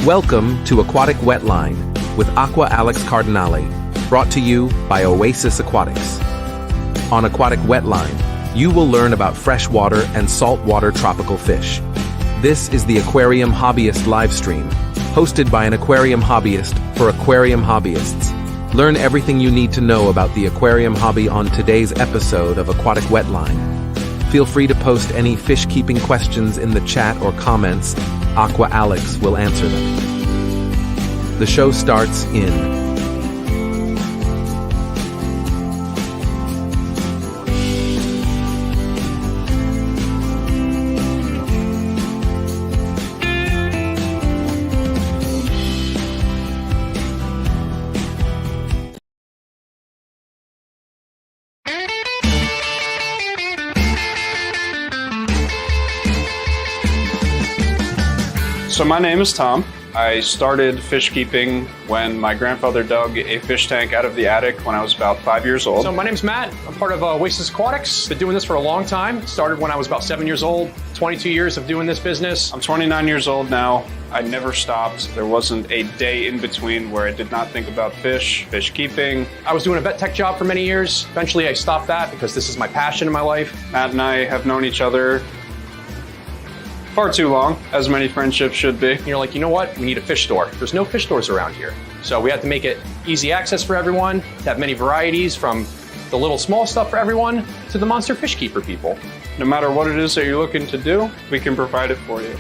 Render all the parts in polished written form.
Welcome to Aquatic Wetline with Aqua Alex CARDINALE, brought to you by Oasis Aquatics. On Aquatic Wetline, you will learn about freshwater and saltwater tropical fish. This is the Aquarium Hobbyist live stream, hosted by an aquarium hobbyist for aquarium hobbyists. Learn everything you need to know about the aquarium hobby on today's episode of Aquatic Wetline. Feel free to post any fish-keeping questions in the chat or comments. Aqua Alex will answer them. The show starts in So my name is Tom. I started fish keeping when my grandfather dug a fish tank out of the attic when I was about 5 years old. So my name's Matt. I'm part of Oasis Aquatics. Been doing this for a long time. Started when I was about 7 years old. 22 years of doing this business. I'm 29 years old now. I never stopped. There wasn't a day in between where I did not think about fish keeping. I was doing a vet tech job for many years. Eventually I stopped that because this is my passion in my life. Matt and I have known each other far too long, as many friendships should be. You're like, you know what? We need a fish store. There's no fish stores around here. So we had to make it easy access for everyone, to have many varieties from the little small stuff for everyone to the monster fish keeper people. No matter what it is that you're looking to do, we can provide it for you.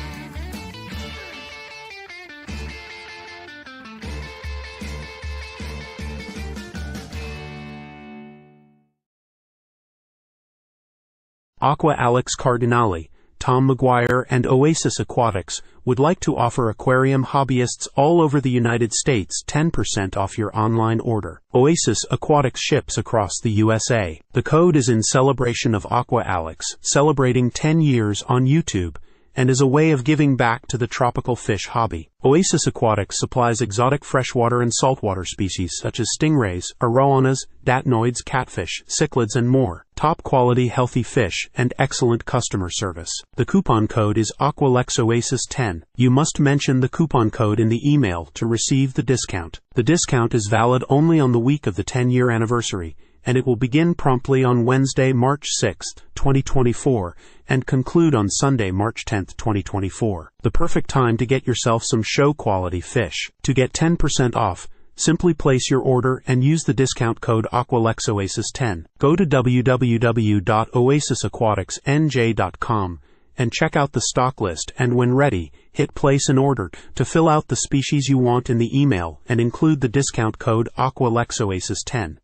Aqua Alex CARDINALE, Tom Maguire, and Oasis Aquatics would like to offer aquarium hobbyists all over the United States 10% off your online order. Oasis Aquatics ships across the USA. The code is in celebration of Aqua Alex, celebrating 10 years on YouTube, and is a way of giving back to the tropical fish hobby. Oasis Aquatics supplies exotic freshwater and saltwater species such as stingrays, arowanas, datnoids, catfish, cichlids, and more. Top quality healthy fish and excellent customer service. The coupon code is AqualexOasis10. You must mention the coupon code in the email to receive the discount. The discount is valid only on the week of the 10-year anniversary, and it will begin promptly on Wednesday, March 6, 2024, and conclude on Sunday, March 10, 2024. The perfect time to get yourself some show-quality fish. To get 10% off, simply place your order and use the discount code AqualexOasis10. Go to www.oasisaquaticsnj.com and check out the stock list, and when ready, hit place an order to fill out the species you want in the email and include the discount code AqualexOasis10.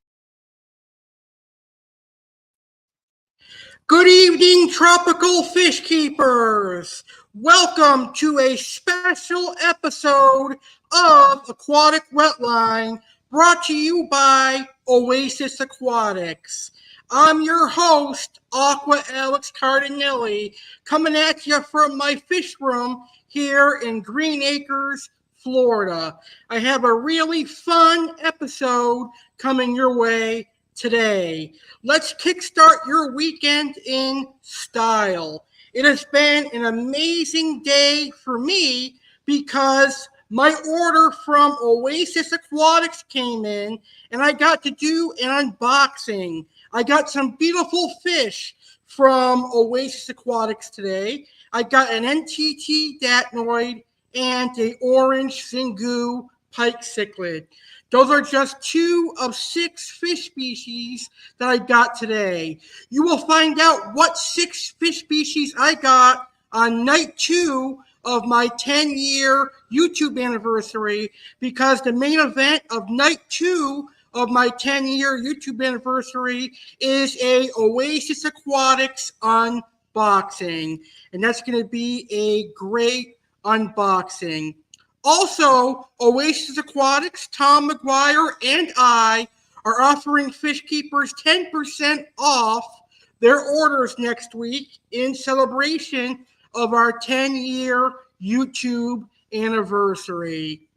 Good evening, tropical fish keepers. Welcome to a special episode of Aquatic Wetline, brought to you by Oasis Aquatics. I'm your host, Aqua Alex CARDINALE, coming at you from my fish room here in Green Acres, Florida. I have a really fun episode coming your way today. Let's kickstart your weekend in style. It has been an amazing day for me because my order from Oasis Aquatics came in and I got to do an unboxing. I got some beautiful fish from Oasis Aquatics today. I got an NTT datnoid and a orange xingu pike cichlid. Those are just 2 of 6 fish species that I got today. You will find out what 6 fish species I got on night 2 of my 10-year YouTube anniversary, because the main event of night 2 of my 10-year YouTube anniversary is a Oasis Aquatics unboxing. And that's going to be a great unboxing. Also, Oasis Aquatics, Tom Maguire, and I are offering fish keepers 10% off their orders next week in celebration of our 10-year YouTube anniversary.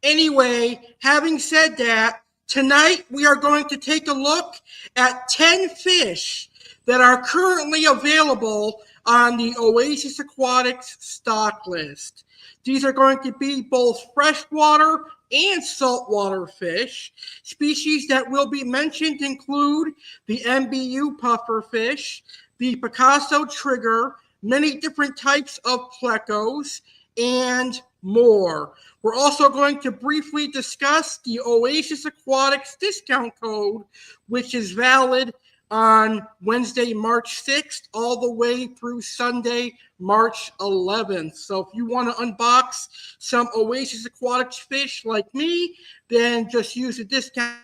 Anyway, having said that, tonight we are going to take a look at 10 fish that are currently available on the Oasis Aquatics stock list. These are going to be both freshwater and saltwater fish. Species that will be mentioned include the MBU pufferfish, the Picasso trigger, many different types of plecos, and more. We're also going to briefly discuss the Oasis Aquatics discount code, which is valid on Wednesday, March 6th, all the way through Sunday, March 11th. So if you want to unbox some Oasis Aquatics fish like me, then just use the discount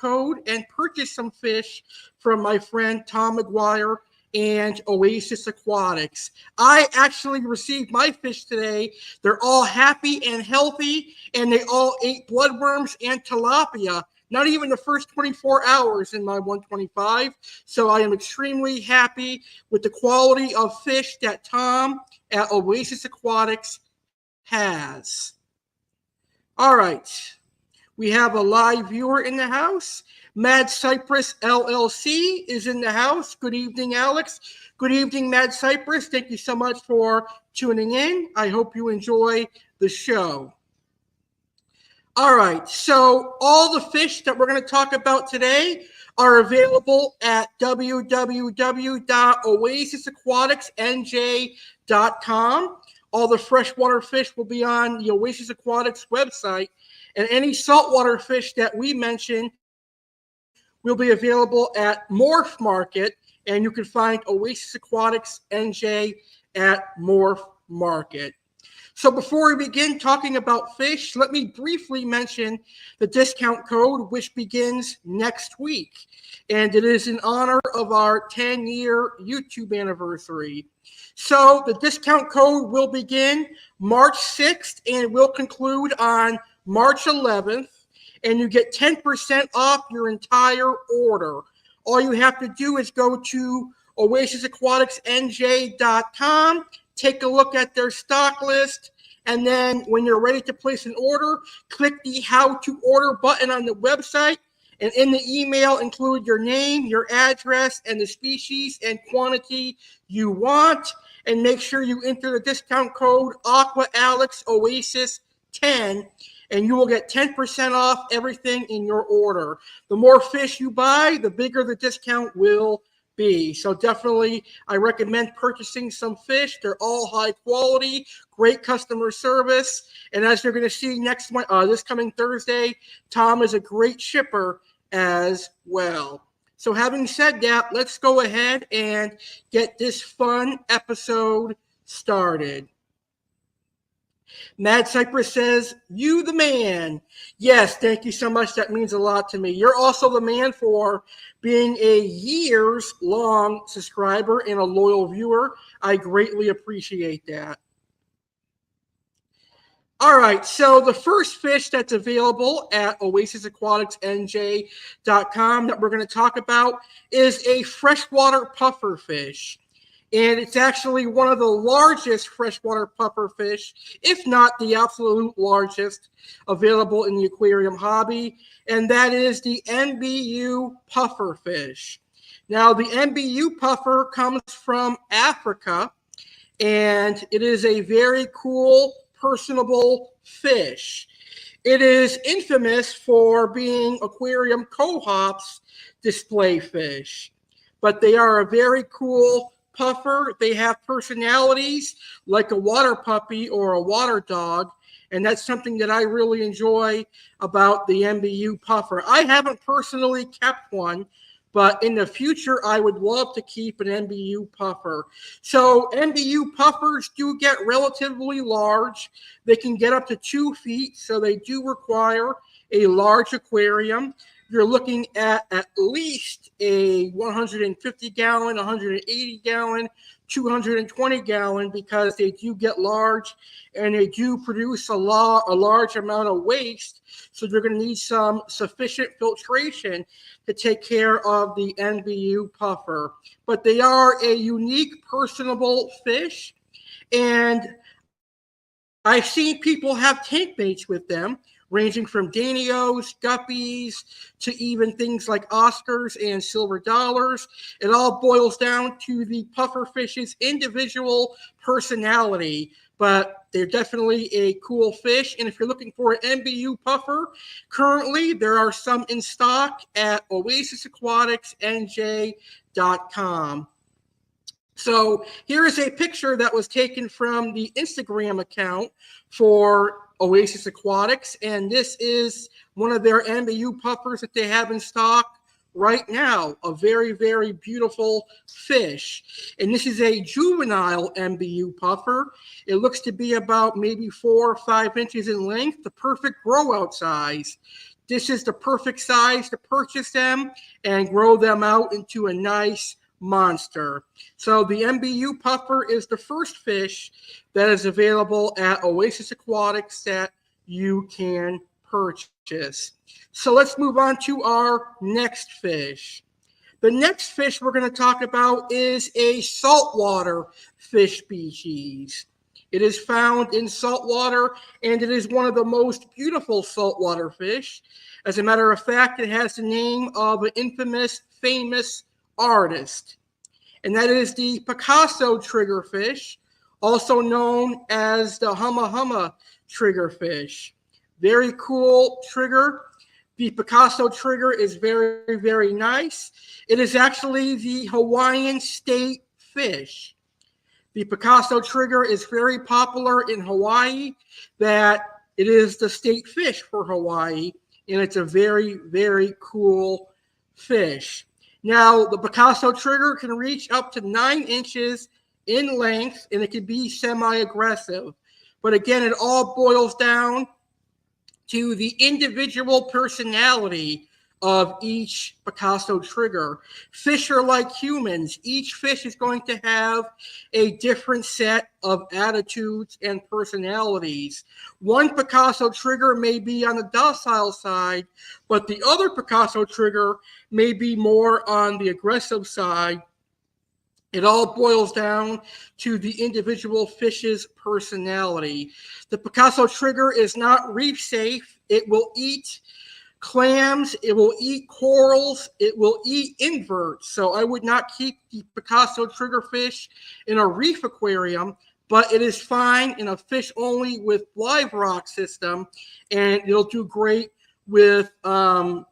code and purchase some fish from my friend Tom Maguire and Oasis Aquatics. I actually received my fish today. They're all happy and healthy, and they all ate bloodworms and tilapia. Not even the first 24 hours in my 125. So I am extremely happy with the quality of fish that Tom at Oasis Aquatics has. All right. We have a live viewer in the house. Mad Cypress LLC is in the house. Good evening, Alex. Good evening, Mad Cypress. Thank you so much for tuning in. I hope you enjoy the show. All right, so all the fish that we're going to talk about today are available at www.oasisaquaticsnj.com. All the freshwater fish will be on the Oasis Aquatics website, and any saltwater fish that we mention will be available at Morph Market, and you can find Oasis Aquatics NJ at Morph Market. So before we begin talking about fish, let me briefly mention the discount code, which begins next week. And it is in honor of our 10-year YouTube anniversary. So the discount code will begin March 6th and will conclude on March 11th. And you get 10% off your entire order. All you have to do is go to oasisaquaticsnj.com, take a look at their stock list, and then when you're ready to place an order, click the How to Order button on the website, and in the email include your name, your address, and the species and quantity you want, and make sure you enter the discount code Aqua Alex Oasis 10, and you will get 10% off everything in your order. The more fish you buy, the bigger the discount will be. So definitely, I recommend purchasing some fish. They're all high quality, great customer service. And as you're going to see this coming Thursday, Tom is a great shipper as well. So having said that, let's go ahead and get this fun episode started. Mad Cypress says, you the man. Yes, thank you so much. That means a lot to me. You're also the man for being a years-long subscriber and a loyal viewer. I greatly appreciate that. All right, so the first fish that's available at oasisaquaticsnj.com that we're going to talk about is a freshwater pufferfish. And it's actually one of the largest freshwater pufferfish, if not the absolute largest, available in the aquarium hobby, and that is the MBU pufferfish. Now, the MBU puffer comes from Africa, and it is a very cool, personable fish. It is infamous for being aquarium cohop's display fish, but they are a very cool puffer. They have personalities like a water puppy or a water dog, and that's something that I really enjoy about the MBU puffer. I haven't personally kept one, but in the future, I would love to keep an MBU puffer. So MBU puffers do get relatively large. They can get up to 2 feet, so they do require a large aquarium. You're looking at least a 150-gallon, 180-gallon, 220-gallon because they do get large and they do produce a large amount of waste. So you're going to need some sufficient filtration to take care of the MBU puffer. But they are a unique, personable fish. And I've seen people have tank mates with them, ranging from danios, guppies, to even things like Oscars and silver dollars. It all boils down to the pufferfish's individual personality, but they're definitely a cool fish. And if you're looking for an MBU puffer, currently there are some in stock at oasisaquaticsnj.com. So here is a picture that was taken from the Instagram account for Oasis Aquatics, and this is one of their MBU puffers that they have in stock right now. A very, very beautiful fish. And this is a juvenile MBU puffer. It looks to be about maybe 4 or 5 inches in length, the perfect grow-out size. This is the perfect size to purchase them and grow them out into a nice monster. So the MBU puffer is the first fish that is available at Oasis Aquatics that you can purchase. So let's move on to our next fish. The next fish we're going to talk about is a saltwater fish species. It is found in saltwater, and it is one of the most beautiful saltwater fish. As a matter of fact, it has the name of an infamous, famous artist, and that is the Picasso triggerfish, also known as the Humma Humma triggerfish. Very cool trigger. The Picasso trigger is very, very nice. It is actually the Hawaiian state fish. The Picasso trigger is very popular in Hawaii, that it is the state fish for Hawaii, and it's a very, very cool fish. Now, the Picasso trigger can reach up to 9 inches in length, and it can be semi-aggressive. But again, it all boils down to the individual personality of each Picasso trigger. Fish are like humans. Each fish is going to have a different set of attitudes and personalities. One Picasso trigger may be on the docile side, but the other Picasso trigger may be more on the aggressive side. It all boils down to the individual fish's personality. The Picasso trigger is not reef safe. It will eat clams, it will eat corals, it will eat inverts. So I would not keep the Picasso triggerfish in a reef aquarium, but it is fine in a fish only with live rock system, and it'll do great with other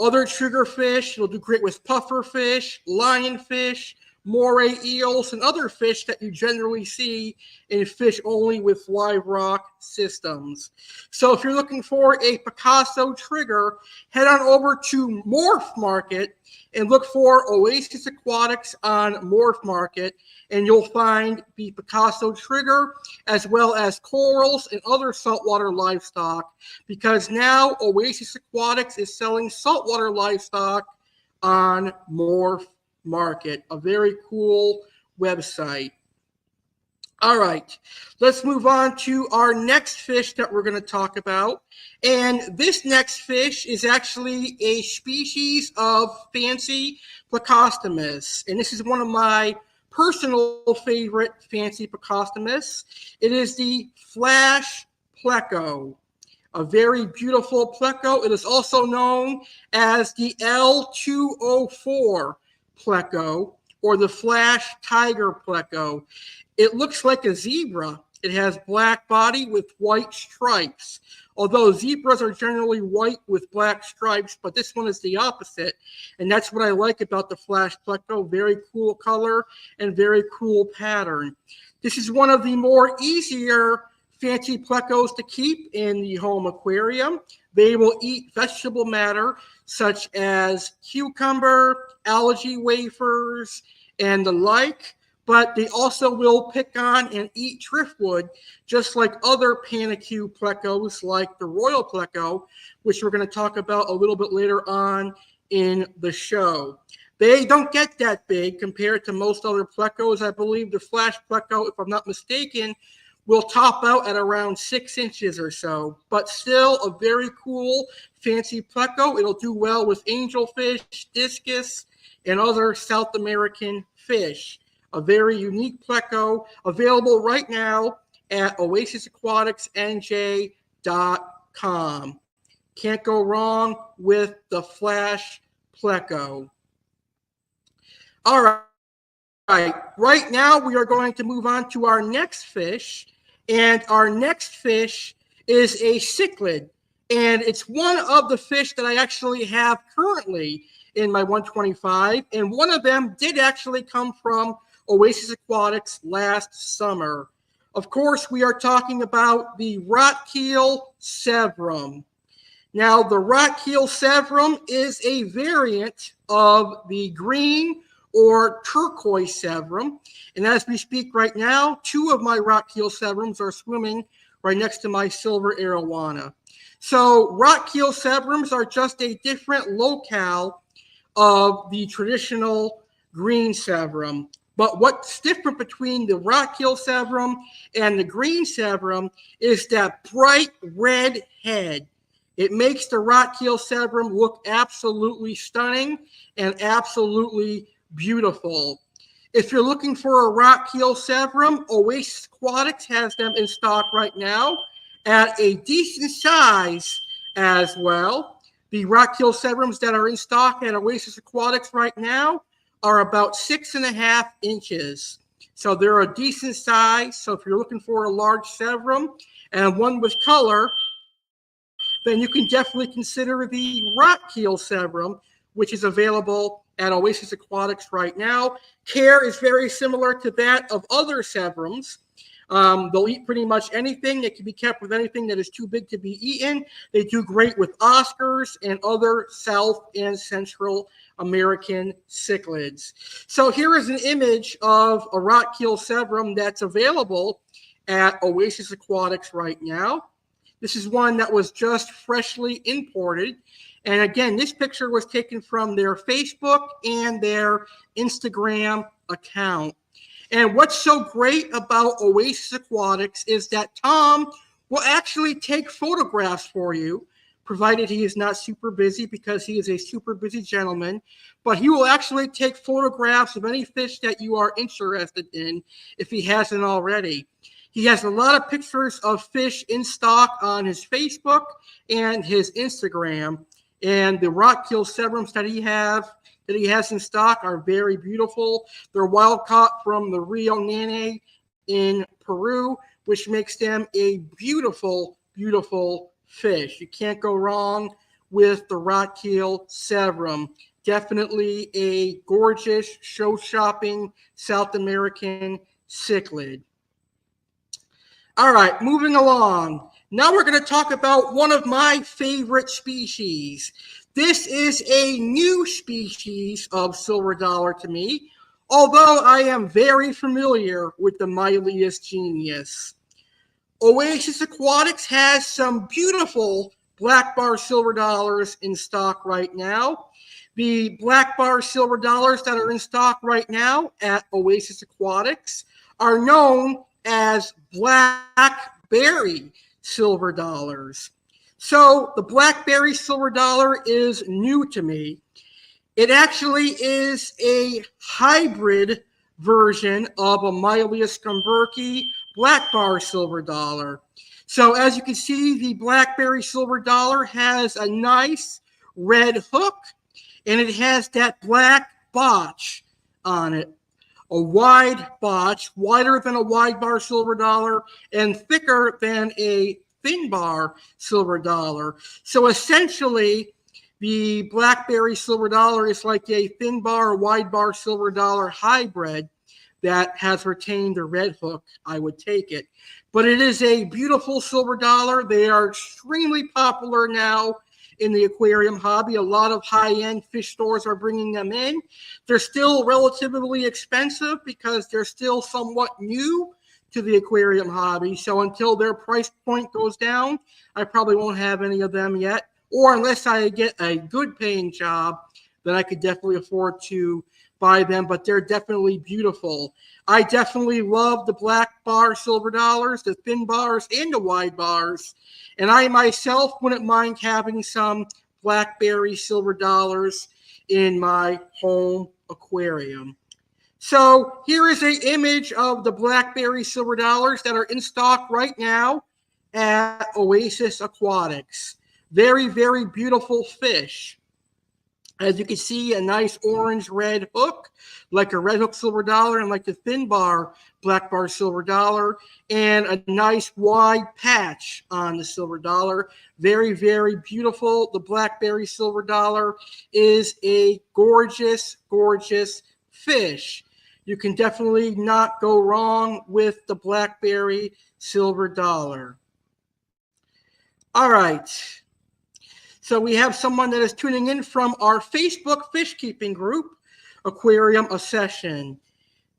triggerfish. It'll do great with pufferfish, lionfish, moray eels, and other fish that you generally see in fish only with live rock systems. So if you're looking for a Picasso trigger, head on over to Morph Market and look for Oasis Aquatics on Morph Market, and you'll find the Picasso trigger as well as corals and other saltwater livestock, because now Oasis Aquatics is selling saltwater livestock on Morph Market. A very cool website. All right, let's move on to our next fish that we're going to talk about. And this next fish is actually a species of fancy plecostomus. And this is one of my personal favorite fancy plecostomus. It is the flash pleco. A very beautiful pleco. It is also known as the L204 pleco, or the flash tiger pleco. It looks like a zebra. It has black body with white stripes. Although zebras are generally white with black stripes, but this one is the opposite. And that's what I like about the flash pleco. Very cool color and very cool pattern. This is one of the more easier fancy plecos to keep in the home aquarium. They will eat vegetable matter such as cucumber, algae wafers, and the like, but they also will pick on and eat driftwood, just like other panicue plecos like the royal pleco, which we're going to talk about a little bit later on in the show. They don't get that big compared to most other plecos. I believe the flash pleco, if I'm not mistaken, will top out at around 6 inches or so, but still a very cool fancy pleco. It'll do well with angelfish, discus, and other South American fish. A very unique pleco available right now at oasisaquaticsnj.com. calm. Can't go wrong with the Flash Pleco. All right. Right now we are going to move on to our next fish. And our next fish is a cichlid. And it's one of the fish that I actually have currently in my 125. And one of them did actually come from Oasis Aquatics last summer. Of course, we are talking about the rock-keel Severum. Now, the rock-keel Severum is a variant of the green or turquoise Severum. And as we speak right now, two of my rock-keel Severums are swimming right next to my silver arowana. So rock-keel Severums are just a different locale of the traditional green Severum. But what's different between the rock-keel Severum and the green Severum is that bright red head. It makes the rock-keel Severum look absolutely stunning and absolutely beautiful. If you're looking for a rock-keel Severum, Oasis Aquatics has them in stock right now at a decent size as well. The rock-keel Severums that are in stock at Oasis Aquatics right now are about 6.5 inches. So they're a decent size. So if you're looking for a large Severum and one with color, then you can definitely consider the rock-keel Severum, which is available at Oasis Aquatics right now. Care is very similar to that of other Severums. They'll eat pretty much anything. They can be kept with anything that is too big to be eaten. They do great with Oscars and other South and Central American cichlids. So here is an image of a rock-keel Severum that's available at Oasis Aquatics right now. This is one that was just freshly imported. And again, this picture was taken from their Facebook and their Instagram account. And what's so great about Oasis Aquatics is that Tom will actually take photographs for you, provided he is not super busy, because he is a super busy gentleman. But he will actually take photographs of any fish that you are interested in if he hasn't already. He has a lot of pictures of fish in stock on his Facebook and his Instagram. And the rock-keel Severums that he has in stock are very beautiful. They're wild caught from the Rio Nene in Peru, which makes them a beautiful, beautiful fish. You can't go wrong with the rock-keel Severum. Definitely a gorgeous, show-shopping South American cichlid. All right, moving along. Now we're going to talk about one of my favorite species. This is a new species of silver dollar to me, although I am very familiar with the Mylius genius. Oasis Aquatics has some beautiful black bar silver dollars in stock right now. The black bar silver dollars that are in stock right now at Oasis Aquatics are known as blackberry silver dollars. So the blackberry silver dollar is new to me. It actually is a hybrid version of a Mylius gumberki black bar silver dollar. So as you can see, the blackberry silver dollar has a nice red hook, and it has that black botch on it. A wide botch, wider than a wide bar silver dollar and thicker than a thin bar silver dollar. So essentially, the blackberry silver dollar is like a thin bar or wide bar silver dollar hybrid that has retained the red hook. I would take it. But it is a beautiful silver dollar. They are extremely popular now in the aquarium hobby. A lot of high-end fish stores are bringing them in. They're still relatively expensive because they're still somewhat new to the aquarium hobby. So until their price point goes down, I probably won't have any of them yet. Or unless I get a good paying job, then I could definitely afford to buy them. But they're definitely beautiful. I definitely love the black bar silver dollars, the thin bars, and the wide bars. And I myself wouldn't mind having some blackberry silver dollars in my home aquarium. So here is an image of the blackberry silver dollars that are in stock right now at Oasis Aquatics. Very, very beautiful fish. As you can see, a nice orange-red hook, like a red hook silver dollar and like the thin bar black bar silver dollar, and a nice wide patch on the silver dollar. Very, very beautiful. The blackberry silver dollar is a gorgeous, gorgeous fish. You can definitely not go wrong with the blackberry silver dollar. All right. So we have someone that is tuning in from our Facebook fish keeping group, Aquarium Obsession.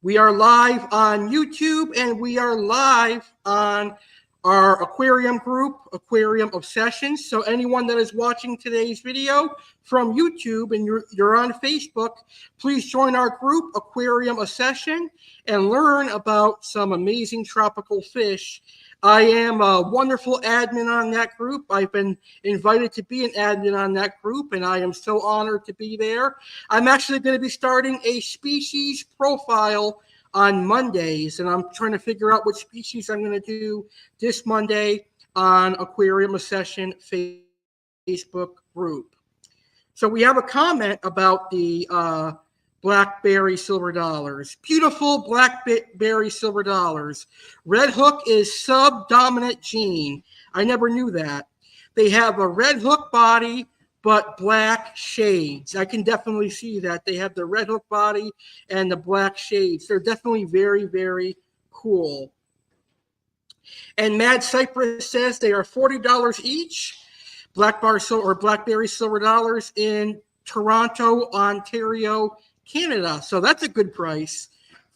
We are live on YouTube and we are live on our aquarium group, Aquarium Obsession. So anyone that is watching today's video from YouTube and you're on Facebook, please join our group, Aquarium Obsession, and learn about some amazing tropical fish. I am a wonderful admin on that group. I've been invited to be an admin on that group, and I am so honored to be there. I'm actually going to be starting a species profile on Mondays, and I'm trying to figure out what species I'm going to do this Monday on Aquarium Obsession Facebook group. So we have a comment about the blackberry silver dollars. Beautiful blackberry silver dollars. Red hook is subdominant gene. I never knew that. They have a red hook body, but black shades. I can definitely see that. They have the red hook body and the black shades. They're definitely very, very cool. And Mad Cypress says they are $40 each. Blackberry silver dollars in Toronto, Ontario, Canada. So that's a good price.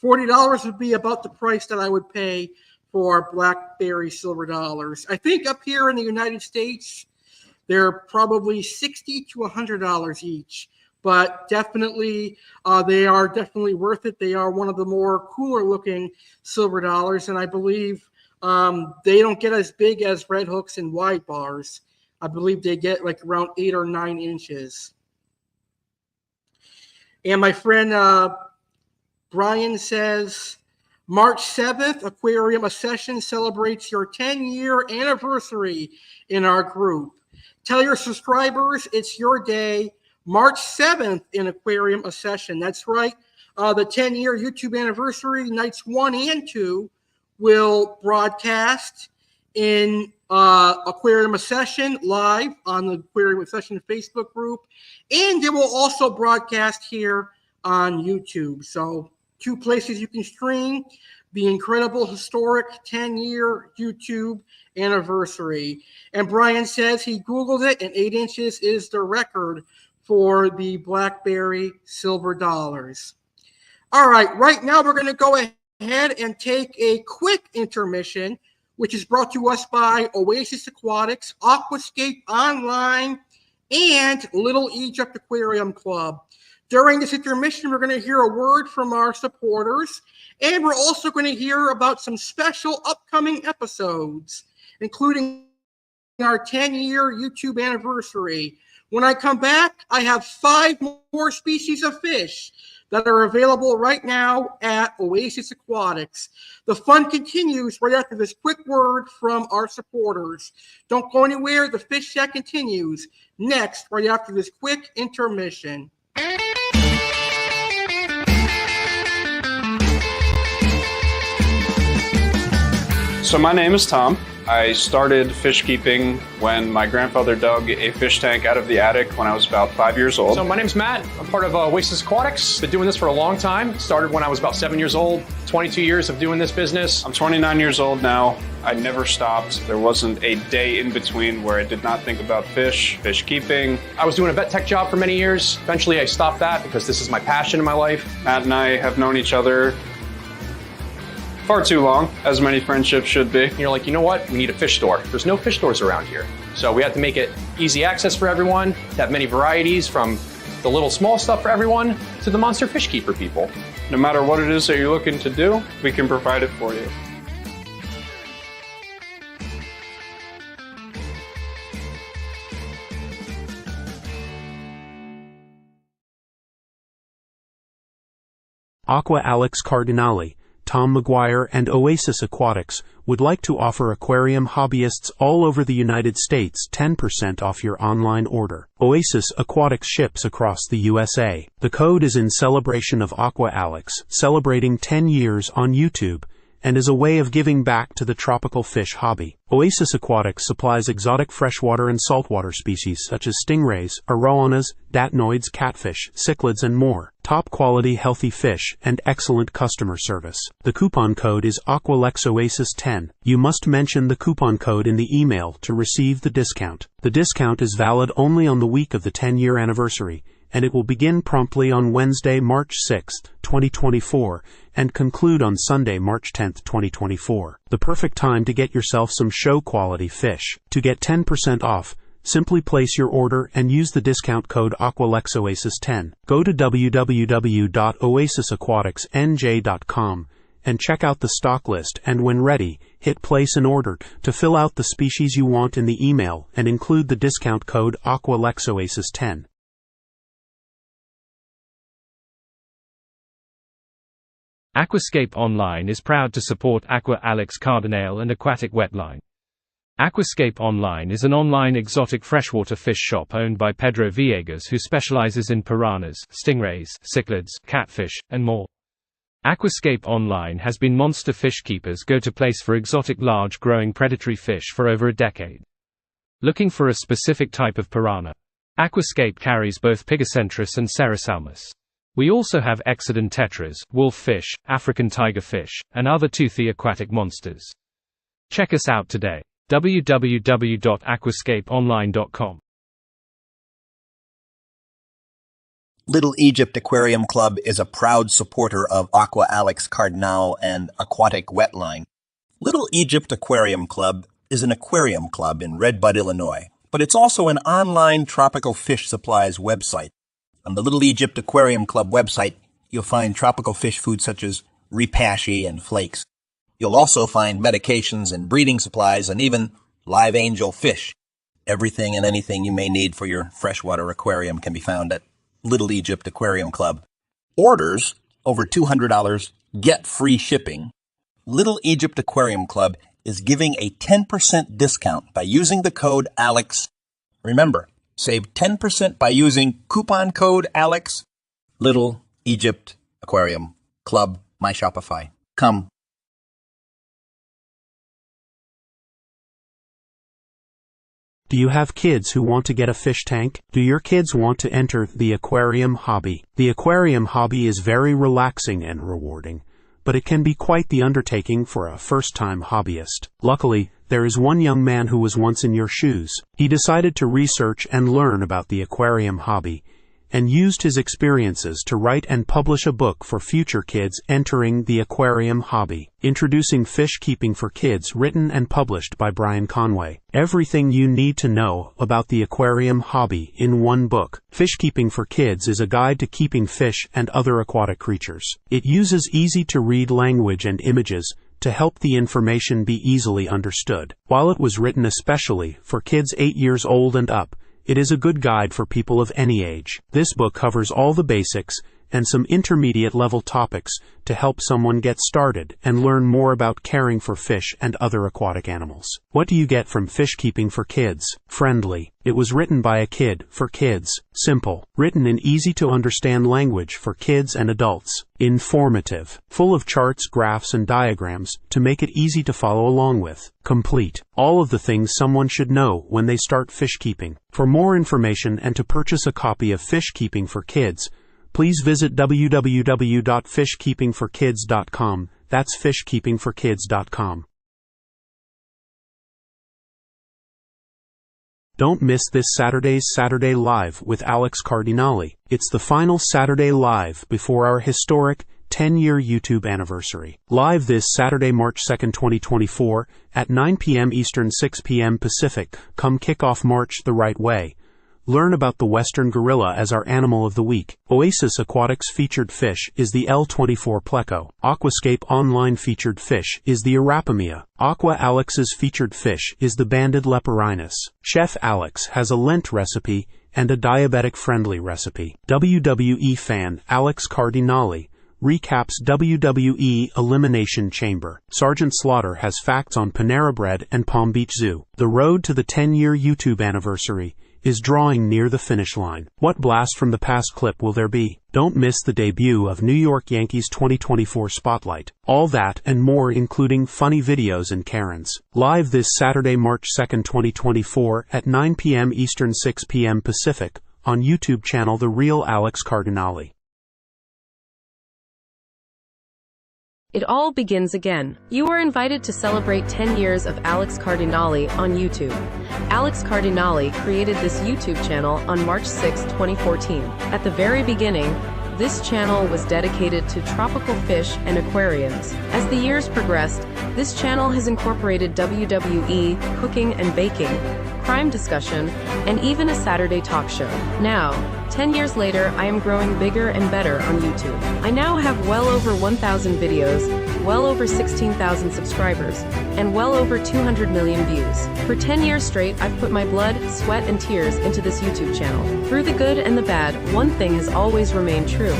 $40 would be about the price that I would pay for blackberry silver dollars. I think up here in the United States, they're probably $60 to $100 each. But definitely, they are definitely worth it. They are one of the more cooler looking silver dollars. And I believe they don't get as big as red hooks and wide bars. I believe they get like around 8 or 9 inches. And my friend Brian says, March 7th, Aquarium Obsession celebrates your 10-year anniversary in our group. Tell your subscribers it's your day, March 7th in Aquarium Obsession. That's right. The 10-year YouTube anniversary, nights 1 and 2, will broadcast in Aquarium Obsession live on the Aquarium Obsession Facebook group, and it will also broadcast here on YouTube. So 2 places you can stream the incredible historic 10-year YouTube anniversary. And Brian says he Googled it, and 8 inches is the record for the blackberry silver dollars. All right now we're going to go ahead and take a quick intermission, which is brought to us by Oasis Aquatics, Aquascape Online, and Little Egypt Aquarium Club. During this intermission, we're going to hear a word from our supporters, and we're also going to hear about some special upcoming episodes, including our 10-year YouTube anniversary. When I come back, I have 5 more species of fish that are available right now at Oasis Aquatics. The fun continues right after this quick word from our supporters. Don't go anywhere. The Fish Chat continues next, right after this quick intermission. So my name is Tom. I started fish keeping when my grandfather dug a fish tank out of the attic when I was about 5 years old. So my name's Matt. I'm part of Oasis Aquatics. Been doing this for a long time. Started when I was about 7 years old. 22 years of doing this business. I'm 29 years old now. I never stopped. There wasn't a day in between where I did not think about fish keeping. I was doing a vet tech job for many years. Eventually I stopped that because this is my passion in my life. Matt and I have known each other far too long, as many friendships should be. And you're like, you know what? We need a fish store. There's no fish stores around here. So we had to make it easy access for everyone, to have many varieties from the little small stuff for everyone to the monster fish keeper people. No matter what it is that you're looking to do, we can provide it for you. Aqua Alex CARDINALE, Tom Maguire and Oasis Aquatics would like to offer aquarium hobbyists all over the United States 10% off your online order. Oasis Aquatics ships across the USA. The code is in celebration of Aqua Alex, celebrating 10 years on YouTube, and is a way of giving back to the tropical fish hobby. Oasis Aquatics supplies exotic freshwater and saltwater species such as stingrays, arowanas, datnoids, catfish, cichlids, and more. Top quality healthy fish and excellent customer service. The coupon code is Aqua Alex Oasis 10. You must mention the coupon code in the email to receive the discount. The discount is valid only on the week of the 10-year anniversary, and it will begin promptly on Wednesday, March 6, 2024, and conclude on Sunday, March 10, 2024. The perfect time to get yourself some show-quality fish. To get 10% off, simply place your order and use the discount code AquaLexOasis10. Go to www.oasisaquaticsnj.com and check out the stock list, and when ready, hit place an order to fill out the species you want in the email and include the discount code AquaLexOasis10. Aquascape Online is proud to support Aqua Alex CARDINALE and Aquatic Wetline. Aquascape Online is an online exotic freshwater fish shop owned by Pedro Villegas, who specializes in piranhas, stingrays, cichlids, catfish, and more. Aquascape Online has been monster fish keepers' go-to place for exotic large growing predatory fish for over a decade. Looking for a specific type of piranha? Aquascape carries both Pygocentris and Cerasalmus. We also have Exodon tetras, wolf fish, African tiger fish, and other toothy aquatic monsters. Check us out today. www.aquascapeonline.com. Little Egypt Aquarium Club is a proud supporter of Aqua Alex CARDINALE and Aquatic Wetline. Little Egypt Aquarium Club is an aquarium club in Red Bud, Illinois, but it's also an online tropical fish supplies website. On the Little Egypt Aquarium Club website, you'll find tropical fish food such as repashy and flakes. You'll also find medications and breeding supplies and even live angel fish. Everything and anything you may need for your freshwater aquarium can be found at Little Egypt Aquarium Club. Orders over $200 get free shipping. Little Egypt Aquarium Club is giving a 10% discount by using the code ALEX. Remember, save 10% by using coupon code ALEX. Little Egypt Aquarium Club, my Shopify. Come. Do you have kids who want to get a fish tank? Do your kids want to enter the aquarium hobby? The aquarium hobby is very relaxing and rewarding, but it can be quite the undertaking for a first-time hobbyist. Luckily, there is one young man who was once in your shoes. He decided to research and learn about the aquarium hobby, and used his experiences to write and publish a book for future kids entering the aquarium hobby. Introducing Fish Keeping for Kids, written and published by Brian Conway. Everything you need to know about the aquarium hobby in one book. Fish Keeping for Kids is a guide to keeping fish and other aquatic creatures. It uses easy-to-read language and images to help the information be easily understood. While it was written especially for kids 8 years old and up, it is a good guide for people of any age. This book covers all the basics and some intermediate-level topics to help someone get started and learn more about caring for fish and other aquatic animals. What do you get from Fish Keeping for Kids? Friendly. It was written by a kid for kids. Simple. Written in easy-to-understand language for kids and adults. Informative. Full of charts, graphs, and diagrams to make it easy to follow along with. Complete. All of the things someone should know when they start fish keeping. For more information and to purchase a copy of Fish Keeping for Kids, please visit www.fishkeepingforkids.com. That's fishkeepingforkids.com. Don't miss this Saturday's Saturday Live with Alex Cardinale. It's the final Saturday Live before our historic 10-year YouTube anniversary. Live this Saturday, March 2nd, 2024, at 9 p.m. Eastern, 6 p.m. Pacific. Come kick off March the right way. Learn about the western gorilla as our animal of the week. Oasis Aquatics featured fish is the L24 pleco. Aquascape Online featured fish is the Arapamia. Aqua Alex's featured fish is the banded leporinus. Chef Alex has a Lent recipe and a diabetic-friendly recipe. WWE fan Alex Cardinale recaps WWE Elimination Chamber. Sergeant Slaughter has facts on Panera Bread and Palm Beach Zoo. The road to the 10-year YouTube anniversary is drawing near the finish line. What blast from the past clip will there be? Don't miss the debut of New York Yankees 2024 Spotlight. All that and more, including funny videos and Karens. Live this Saturday, March 2nd, 2024 at 9 p.m. Eastern, 6 p.m. Pacific on YouTube channel The Real Alex Cardinale. It all begins again. You are invited to celebrate 10 years of Alex Cardinale on YouTube. Alex Cardinale created this YouTube channel on March 6, 2014. At the very beginning, this channel was dedicated to tropical fish and aquariums. As the years progressed, this channel has incorporated WWE, cooking and baking, crime discussion, and even a Saturday talk show. Now, 10 years later, I am growing bigger and better on YouTube. I now have well over 1,000 videos, well over 16,000 subscribers, and well over 200 million views. For 10 years straight, I've put my blood, sweat, and tears into this YouTube channel. Through the good and the bad, one thing has always remained true.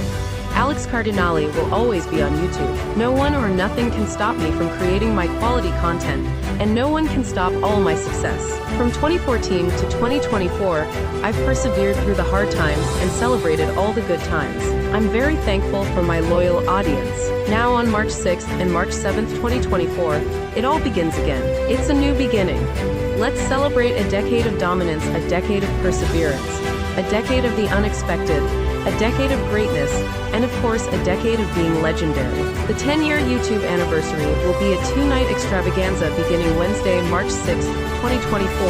Alex Cardinale will always be on YouTube. No one or nothing can stop me from creating my quality content, and no one can stop all my success. From 2014 to 2024, I've persevered through the hard times and celebrated all the good times. I'm very thankful for my loyal audience. Now on March 6th and March 7th, 2024, it all begins again. It's a new beginning. Let's celebrate a decade of dominance, a decade of perseverance, a decade of the unexpected, a decade of greatness, and of course a decade of being legendary. The 10-year YouTube anniversary will be a 2-night extravaganza beginning Wednesday, March 6, 2024,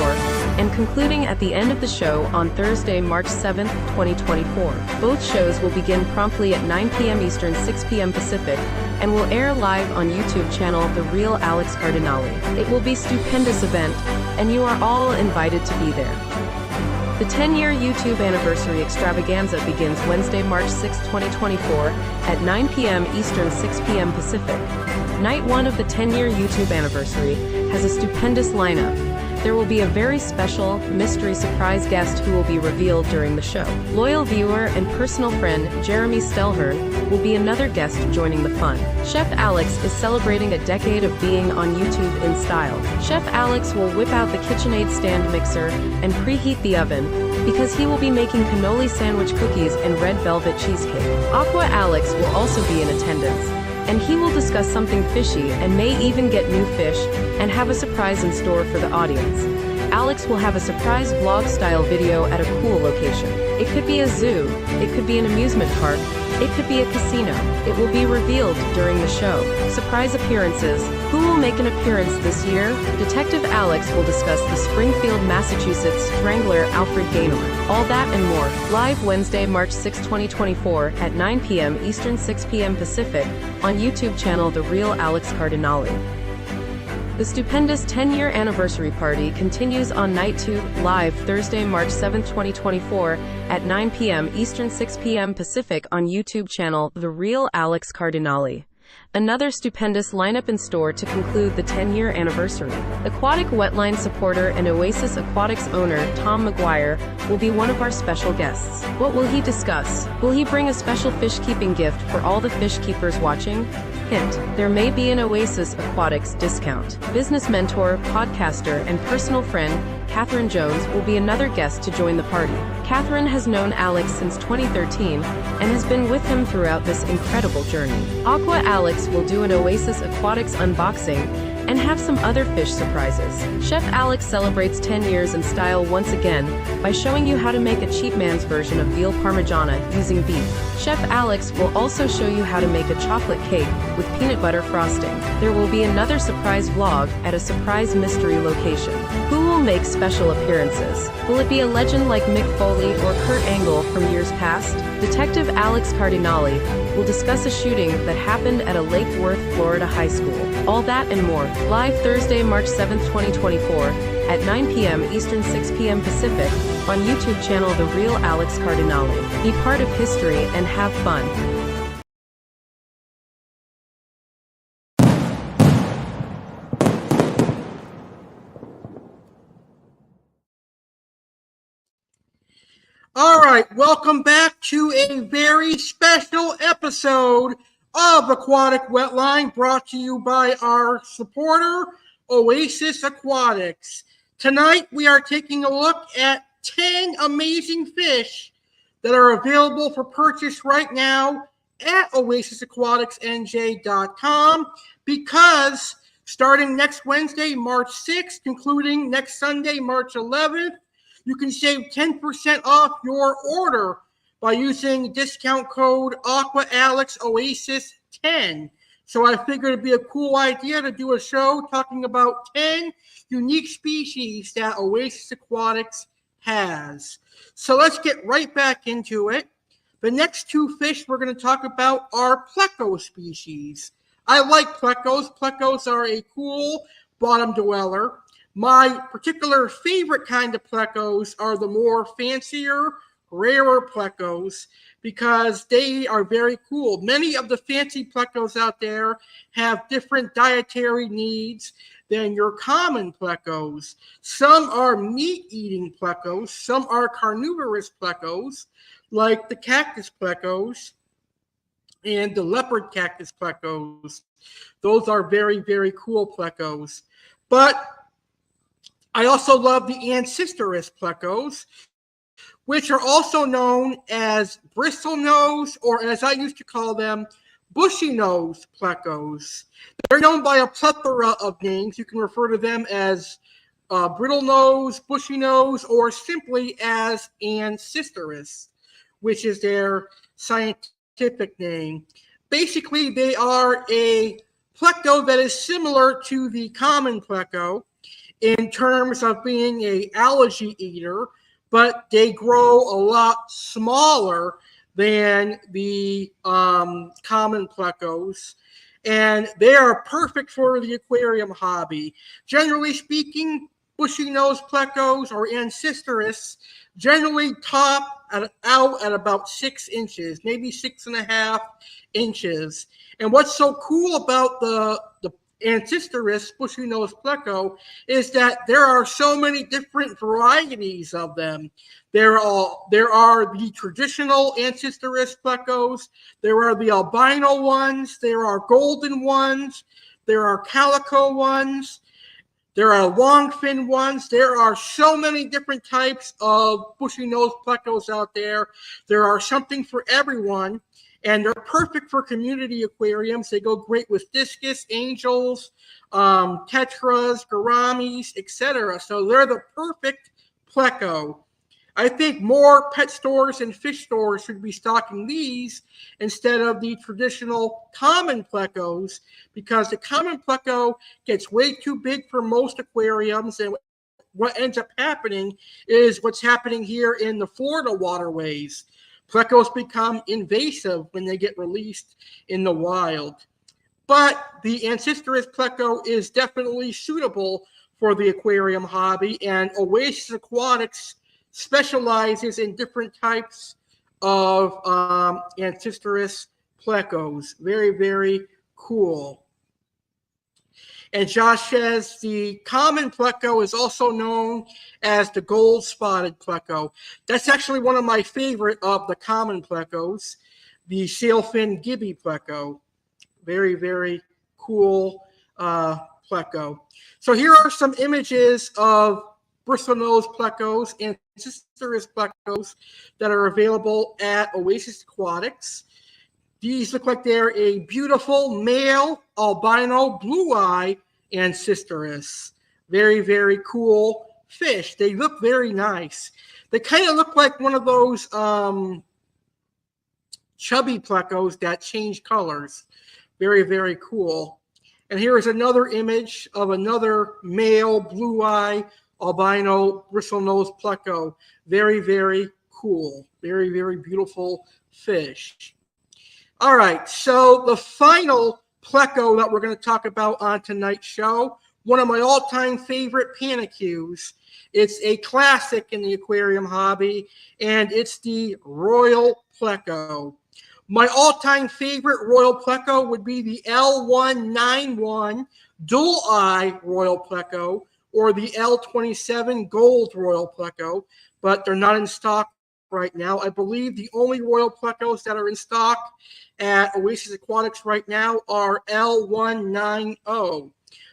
and concluding at the end of the show on Thursday, March 7, 2024. Both shows will begin promptly at 9 p.m. Eastern, 6 p.m. Pacific, and will air live on YouTube channel The Real Alex Cardinale. It will be a stupendous event, and you are all invited to be there. The 10-year YouTube anniversary extravaganza begins Wednesday, March 6, 2024 at 9 p.m. Eastern, 6 p.m. Pacific. Night 1 of the 10-year YouTube anniversary has a stupendous lineup. There will be a very special, mystery surprise guest who will be revealed during the show. Loyal viewer and personal friend Jeremy Stelhern will be another guest joining the fun. Chef Alex is celebrating a decade of being on YouTube in style. Chef Alex will whip out the KitchenAid stand mixer and preheat the oven because he will be making cannoli sandwich cookies and red velvet cheesecake. Aqua Alex will also be in attendance, and he will discuss something fishy and may even get new fish and have a surprise in store for the audience. Alex will have a surprise vlog-style video at a cool location. It could be a zoo, it could be an amusement park, it could be a casino. It will be revealed during the show. Surprise appearances. Who will make an appearance this year? Detective Alex will discuss the Springfield, Massachusetts Strangler Alfred Gaynor. All that and more. Live Wednesday, March 6, 2024 at 9 p.m. Eastern, 6 p.m. Pacific on YouTube channel The Real Alex Cardinale. The stupendous 10-year anniversary party continues on Night 2, live Thursday, March 7, 2024, at 9 p.m. Eastern, 6 p.m. Pacific on YouTube channel The Real Alex Cardinale. Another stupendous lineup in store to conclude the 10-year anniversary. Aquatic Wetline supporter and Oasis Aquatics owner Tom Maguire will be one of our special guests. What will he discuss? Will he bring a special fish-keeping gift for all the fish keepers watching? Hint, there may be an Oasis Aquatics discount. Business mentor, podcaster, and personal friend Catherine Jones will be another guest to join the party. Catherine has known Alex since 2013 and has been with him throughout this incredible journey. Aqua Alex will do an Oasis Aquatics unboxing and have some other fish surprises. Chef Alex celebrates 10 years in style once again by showing you how to make a cheap man's version of veal parmigiana using beef. Chef Alex will also show you how to make a chocolate cake with peanut butter frosting. There will be another surprise vlog at a surprise mystery location. Who will make special appearances? Will it be a legend like Mick Foley or Kurt Angle from years past? Detective Alex Cardinale will discuss a shooting that happened at a Lake Worth, Florida high school. All that and more. Live Thursday, March 7th, 2024 at 9 p.m. Eastern, 6 p.m. Pacific on YouTube channel The Real Alex Cardinale. Be part of history and have fun. All right, welcome back to a very special episode of Aquatic Wetline, brought to you by our supporter, Oasis Aquatics. Tonight, we are taking a look at 10 amazing fish that are available for purchase right now at oasisaquaticsnj.com, because starting next Wednesday, March 6th, concluding next Sunday, March 11th, you can save 10% off your order by using discount code Aqua Alex Oasis 10. So I figured it'd be a cool idea to do a show talking about 10 unique species that Oasis Aquatics has. So let's get right back into it. The next two fish we're going to talk about are pleco species. I like plecos. Plecos are a cool bottom dweller. My particular favorite kind of plecos are the more fancier, rarer plecos, because they are very cool. Many of the fancy plecos out there have different dietary needs than your common plecos. Some are meat-eating plecos. Some are carnivorous plecos, like the cactus plecos and the leopard cactus plecos. Those are very, very cool plecos. But I also love the ancistrous plecos, which are also known as bristlenose, or as I used to call them, bushy nose plecos. They're known by a plethora of names. You can refer to them as brittle nose, bushy nose, or simply as ancistrous, which is their scientific name. Basically, they are a pleco that is similar to the common pleco in terms of being an algae eater, but they grow a lot smaller than the common plecos, and they are perfect for the aquarium hobby. Generally speaking, bushy nose plecos or ancistrus generally top out at about 6 inches, maybe 6.5 inches. And what's so cool about the ancistrus bushy nose pleco is that there are so many different varieties of them. There are the traditional ancistrus plecos, there are the albino ones, there are golden ones, there are calico ones, there are long fin ones. There are so many different types of bushy nose plecos out there. There are something for everyone, and they're perfect for community aquariums. They go great with discus, angels, tetras, gouramis, etc. So they're the perfect pleco. I think more pet stores and fish stores should be stocking these instead of the traditional common plecos, because the common pleco gets way too big for most aquariums, and what ends up happening is what's happening here in the Florida waterways. Plecos become invasive when they get released in the wild. But the ancistrus pleco is definitely suitable for the aquarium hobby, and Oasis Aquatics specializes in different types of ancistrus plecos. Very, very cool. And Josh says the common pleco is also known as the gold-spotted pleco. That's actually one of my favorite of the common plecos, the sailfin gibby pleco. Very, very cool pleco. So here are some images of bristlenose plecos and ancistrus plecos that are available at Oasis Aquatics. These look like they're a beautiful male albino blue eye ancistrus. Very, very cool fish. They look very nice. They kind of look like one of those chubby plecos that change colors. Very, very cool. And here is another image of another male blue eye albino bristlenose pleco. Very, very cool. Very, very beautiful fish. All right, so the final pleco that we're going to talk about on tonight's show, one of my all-time favorite panicus. It's a classic in the aquarium hobby, and it's the royal pleco. My all-time favorite royal pleco would be the L191 dual eye royal pleco, or the L27 gold royal pleco, but they're not in stock right now. I believe the only royal plecos that are in stock at Oasis Aquatics right now are L190.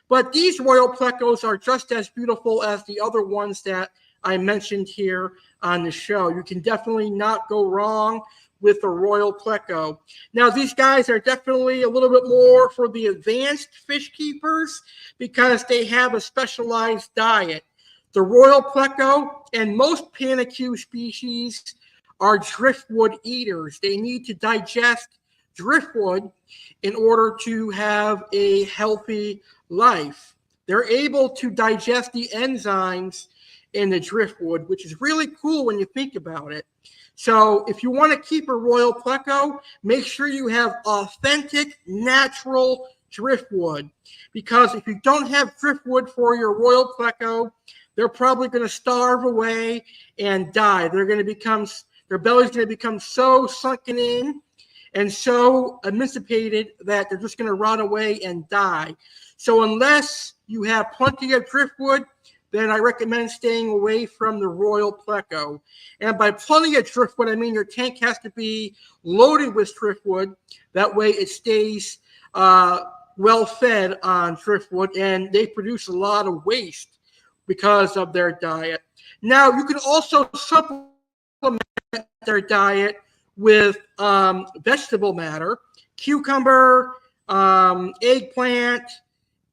But these royal plecos are just as beautiful as the other ones that I mentioned here on the show. You can definitely not go wrong with a royal pleco. Now, these guys are definitely a little bit more for the advanced fish keepers because they have a specialized diet. The royal pleco and most panicue species are driftwood eaters. They need to digest driftwood in order to have a healthy life. They're able to digest the enzymes in the driftwood, which is really cool when you think about it. So if you want to keep a royal pleco, make sure you have authentic, natural driftwood. Because if you don't have driftwood for your royal pleco, they're probably going to starve away and die. They're going to become, their belly's going to become so sunken in and so emancipated that they're just going to rot away and die. So unless you have plenty of driftwood, then I recommend staying away from the royal pleco. And by plenty of driftwood, I mean your tank has to be loaded with driftwood. That way it stays well fed on driftwood, and they produce a lot of waste because of their diet. Now, you can also supplement their diet with vegetable matter, cucumber, eggplant,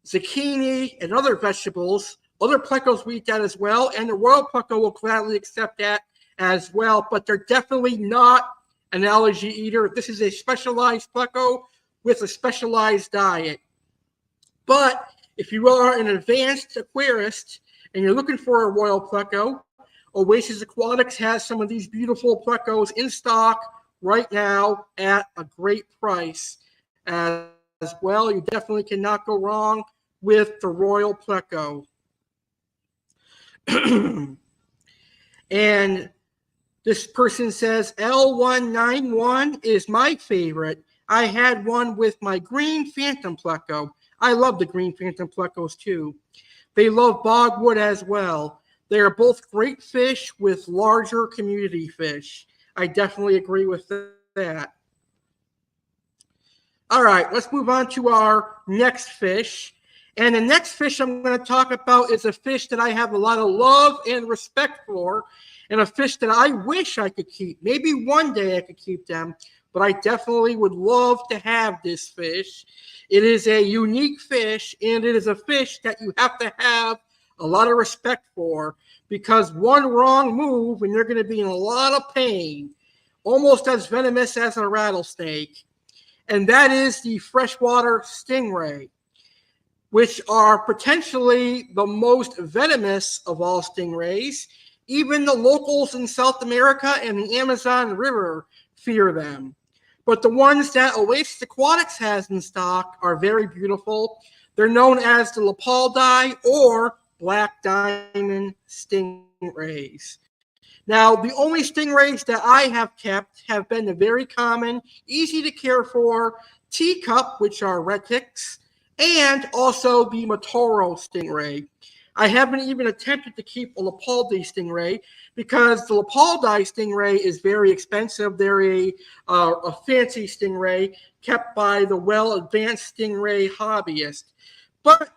zucchini, and other vegetables. Other plecos will eat that as well, and the royal pleco will gladly accept that as well, but they're definitely not an algae eater. This is a specialized pleco with a specialized diet. But if you are an advanced aquarist and you're looking for a royal pleco, Oasis Aquatics has some of these beautiful plecos in stock right now at a great price as well. You definitely cannot go wrong with the royal pleco. And this person says L191 is my favorite. I had one with my green phantom pleco. I love the green phantom plecos too. They love bogwood as well. They are both great fish with larger community fish. I definitely agree with that. All right, let's move on to our next fish. And the next fish I'm going to talk about is a fish that I have a lot of love and respect for, and a fish that I wish I could keep. Maybe one day I could keep them, but I definitely would love to have this fish. It is a unique fish, and it is a fish that you have to have a lot of respect for, because one wrong move and you're going to be in a lot of pain, almost as venomous as a rattlesnake. And that is the freshwater stingray, which are potentially the most venomous of all stingrays. Even the locals in South America and the Amazon River fear them. But the ones that Oasis Aquatics has in stock are very beautiful. They're known as the Lapaldi or black diamond stingrays. Now, the only stingrays that I have kept have been the very common, easy to care for teacup, which are retics, and also the Matoro stingray. I haven't even attempted to keep a Lapaldi stingray because the Lapaldi stingray is very expensive. They're a fancy stingray kept by the well-advanced stingray hobbyist. But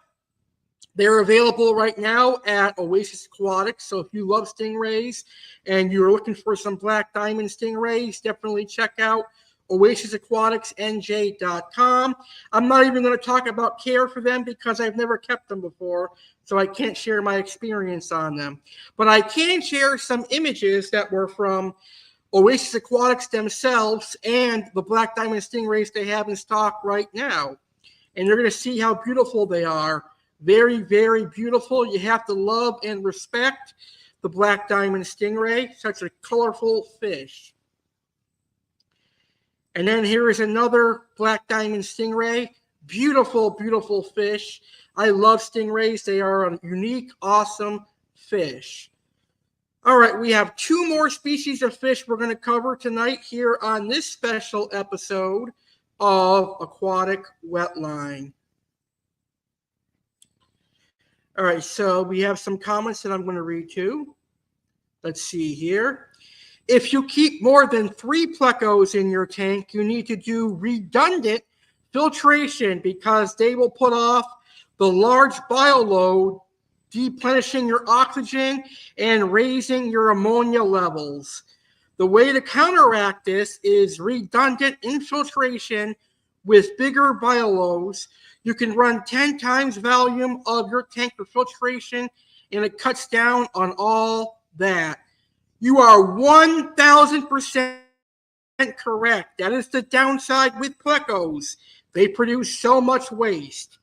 they're available right now at Oasis Aquatics. So if you love stingrays and you're looking for some black diamond stingrays, definitely check out oasisaquaticsnj.com. I'm not even going to talk about care for them because I've never kept them before, so I can't share my experience on them. But I can share some images that were from Oasis Aquatics themselves and the black diamond stingrays they have in stock right now. And you're going to see how beautiful they are. Very, very beautiful. You have to love and respect the black diamond stingray, such a colorful fish. And then here is another black diamond stingray. Beautiful, beautiful fish. I love stingrays. They are a unique, awesome fish. All right, we have two more species of fish we're going to cover tonight here on this special episode of Aquatic Wetline. All right, so we have some comments that I'm going to read too. Let's see here. If you keep more than 3 plecos in your tank, you need to do redundant filtration because they will put off the large bioload, deplenishing your oxygen and raising your ammonia levels. The way to counteract this is redundant infiltration with bigger bioloads. You can run 10 times volume of your tank for filtration, and it cuts down on all that. You are 1,000% correct. That is the downside with plecos. They produce so much waste.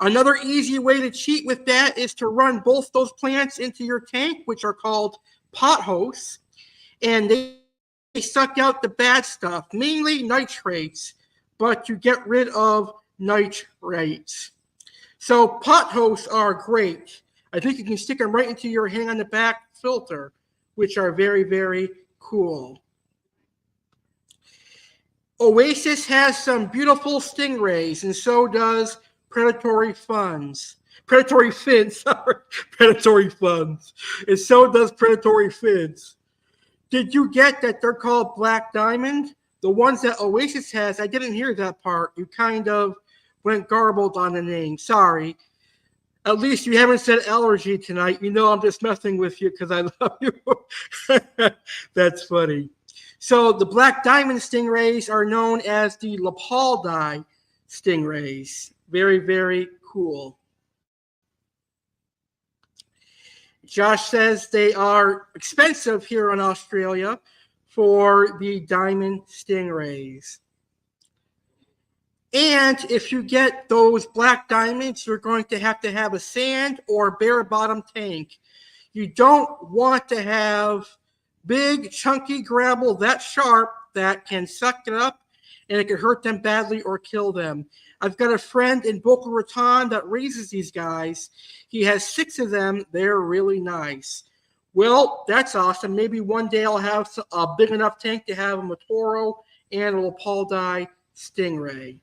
Another easy way to cheat with that is to run both those plants into your tank, which are called pot hosts, and they suck out the bad stuff, mainly nitrates, but you get rid of nitrates. So pot hosts are great. I think you can stick them right into your hang on the back filter, which are very, very cool. Oasis has some beautiful stingrays, and so does predatory fins. Predatory fins, and so does predatory fins. Did you get that they're called black diamond? The ones that Oasis has, I didn't hear that part. You kind of went garbled on the name. Sorry. At least you haven't said allergy tonight. You know I'm just messing with you because I love you. That's funny. So the black diamond stingrays are known as the Lapaldi stingrays. Very, very cool. Josh says they are expensive here in Australia for the diamond stingrays. And if you get those black diamonds, you're going to have a sand or bare bottom tank. You don't want to have big, chunky gravel that sharp that can suck it up and it can hurt them badly or kill them. I've got a friend in Boca Raton that raises these guys. He has 6 of them. They're really nice. Well, that's awesome. Maybe one day I'll have a big enough tank to have a Matoro and a Lapaldi stingray.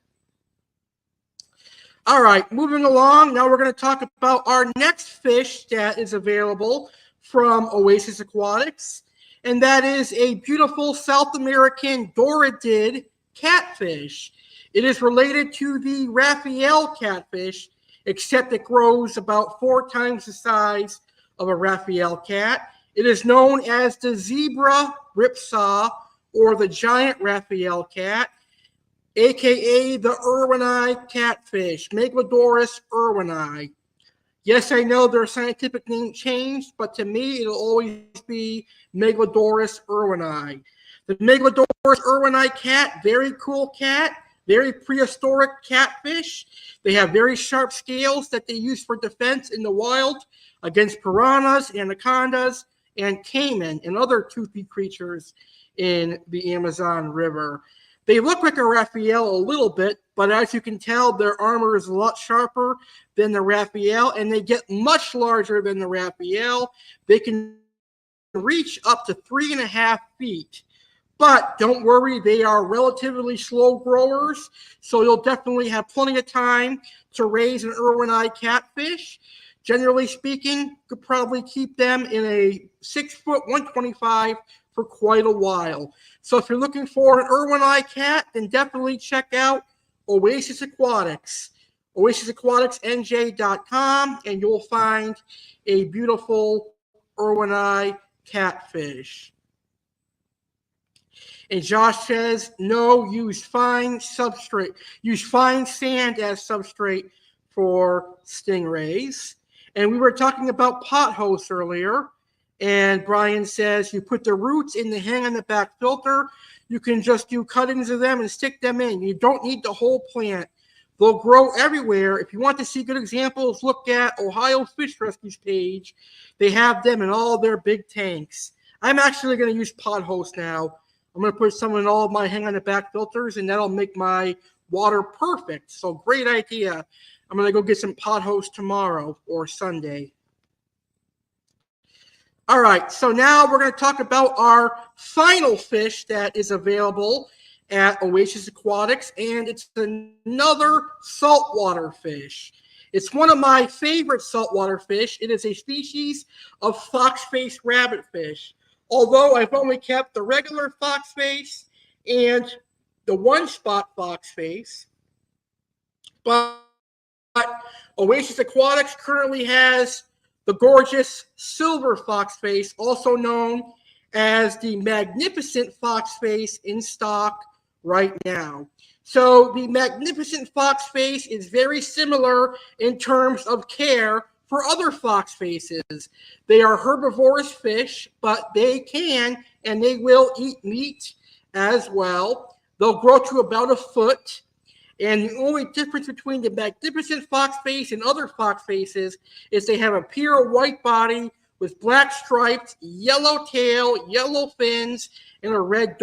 All right, moving along. Now we're going to talk about our next fish that is available from Oasis Aquatics, and that is a beautiful South American Doradid catfish. It is related to the Raphael catfish, except it grows about 4 times the size of a Raphael cat. It is known as the zebra ripsaw or the giant Raphael cat, aka the Irwini catfish, Megalodorus irwini. Yes, I know their scientific name changed, but to me, it'll always be Megalodorus irwini. The Megalodorus irwini cat, very cool cat, very prehistoric catfish. They have very sharp scales that they use for defense in the wild against piranhas, anacondas, and caiman and other toothy creatures in the Amazon River. They look like a Raphael a little bit, but as you can tell, their armor is a lot sharper than the Raphael, and they get much larger than the Raphael. They can reach up to 3.5 feet. But don't worry, they are relatively slow growers, so you'll definitely have plenty of time to raise an Irwini catfish. Generally speaking, you could probably keep them in a 6-foot, 125 for quite a while. So if you're looking for an Irwini cat, then definitely check out Oasis Aquatics, oasisaquaticsnj.com, and you'll find a beautiful Irwini catfish. And Josh says, no, use fine substrate. Use fine sand as substrate for stingrays. And we were talking about pot hosts earlier. And Brian says you put the roots in the hang on the back filter. You can just do cuttings of them and stick them in. You don't need the whole plant. They'll grow everywhere. If you want to see good examples, look at Ohio Fish Rescue's page. They have them in all their big tanks. I'm actually going to use pot hosts now. I'm going to put some in all of my hang on the back filters, and that'll make my water perfect. So great idea. I'm going to go get some pot hosts tomorrow or Sunday. All right, so now we're going to talk about our final fish that is available at Oasis Aquatics, and it's another saltwater fish. It's one of my favorite saltwater fish. It is a species of fox-faced rabbitfish. although I've only kept the regular fox face and the one-spot fox face. But Oasis Aquatics currently has the gorgeous silver fox face, also known as the magnificent fox face, in stock right now. So the magnificent fox face is very similar in terms of care for other fox faces. They are herbivorous fish, but they can and they will eat meat as well. They'll grow to about a foot. And the only difference between the magnificent fox face and other fox faces is they have a pure white body with black stripes, yellow tail, yellow fins, and a red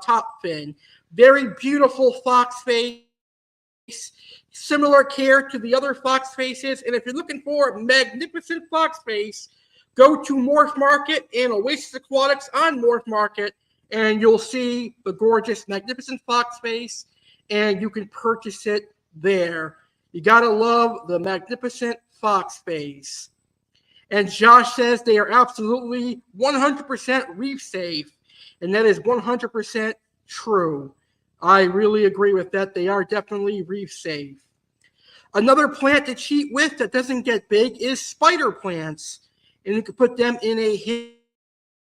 top fin. Very beautiful fox face. Similar care to the other fox faces. And if you're looking for a magnificent fox face, go to Morph Market and Oasis Aquatics on Morph Market, and you'll see the gorgeous magnificent fox face, and you can purchase it there. You gotta love the magnificent fox face. And Josh says they are absolutely 100% reef safe, and that is 100% true. I really agree with that. They are definitely reef safe. Another plant to cheat with that doesn't get big is spider plants, and you can put them in a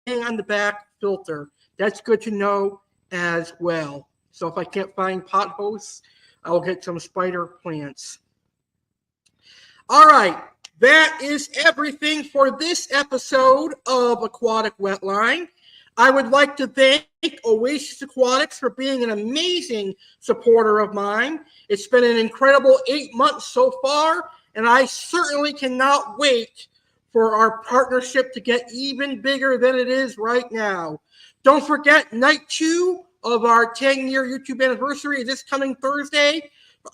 hang on the back filter. That's good to know as well. So if I can't find pot hosts, I'll get some spider plants. All right, that is everything for this episode of Aquatic Wetline. I would like to thank Oasis Aquatics for being an amazing supporter of mine. It's been an incredible 8 months so far, and I certainly cannot wait for our partnership to get even bigger than it is right now. Don't forget, night 2 of our 10-year YouTube anniversary is this coming Thursday.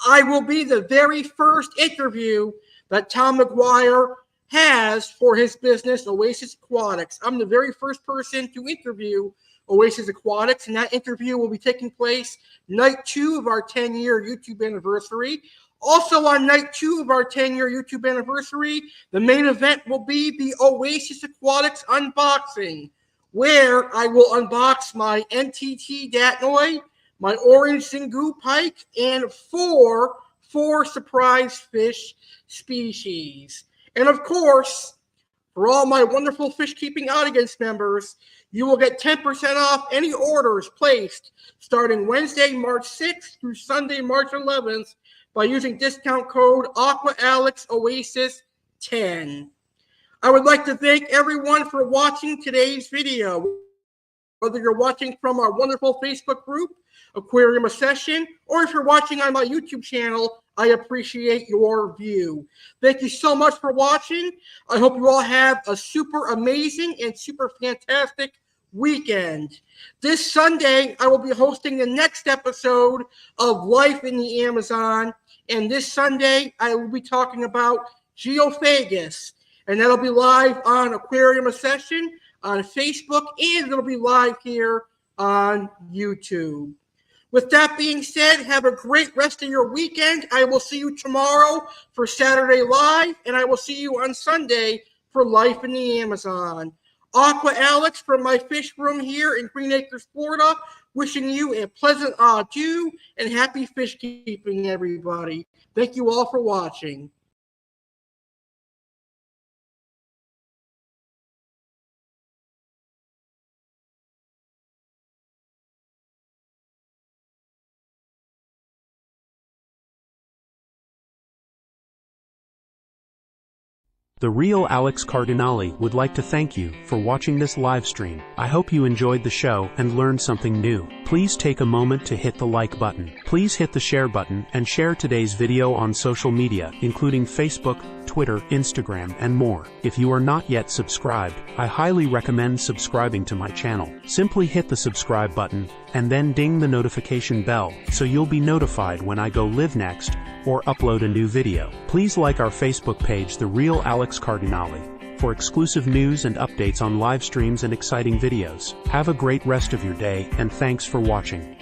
I will be the very first interview that Tom Maguire has for his business, Oasis Aquatics. I'm the very first person to interview Oasis Aquatics, and that interview will be taking place night 2 of our 10-year YouTube anniversary. Also on night 2 of our 10-year YouTube anniversary, the main event will be the Oasis Aquatics unboxing, where I will unbox my NTT datnoid, my orange xingu pike, and four surprise fish species. And of course, for all my wonderful Fish Keeping Audience members, you will get 10% off any orders placed starting Wednesday, March 6th through Sunday, March 11th by using discount code Aqua Alex Oasis 10. I would like to thank everyone for watching today's video. Whether you're watching from our wonderful Facebook group, Aquarium Session, or if you're watching on my YouTube channel, I appreciate your view. Thank you so much for watching. I hope you all have a super amazing and super fantastic weekend. This Sunday, I will be hosting the next episode of Life in the Amazon. And this Sunday, I will be talking about geophagus. And that'll be live on Aquarium Session on Facebook, and it'll be live here on YouTube. With that being said, have a great rest of your weekend. I will see you tomorrow for Saturday Live, and I will see you on Sunday for Life in the Amazon. Aqua Alex from my fish room here in Green Acres, Florida, wishing you a pleasant adieu and happy fish keeping, everybody. Thank you all for watching. The real Alex Cardinale would like to thank you for watching this live stream. I hope you enjoyed the show and learned something new. Please take a moment to hit the like button. Please hit the share button and share today's video on social media, including Facebook, Twitter, Instagram, and more. If you are not yet subscribed, I highly recommend subscribing to my channel. Simply hit the subscribe button and then ding the notification bell so you'll be notified when I go live next or upload a new video. Please like our Facebook page, The Real Alex Cardinale, for exclusive news and updates on live streams and exciting videos. Have a great rest of your day, and thanks for watching.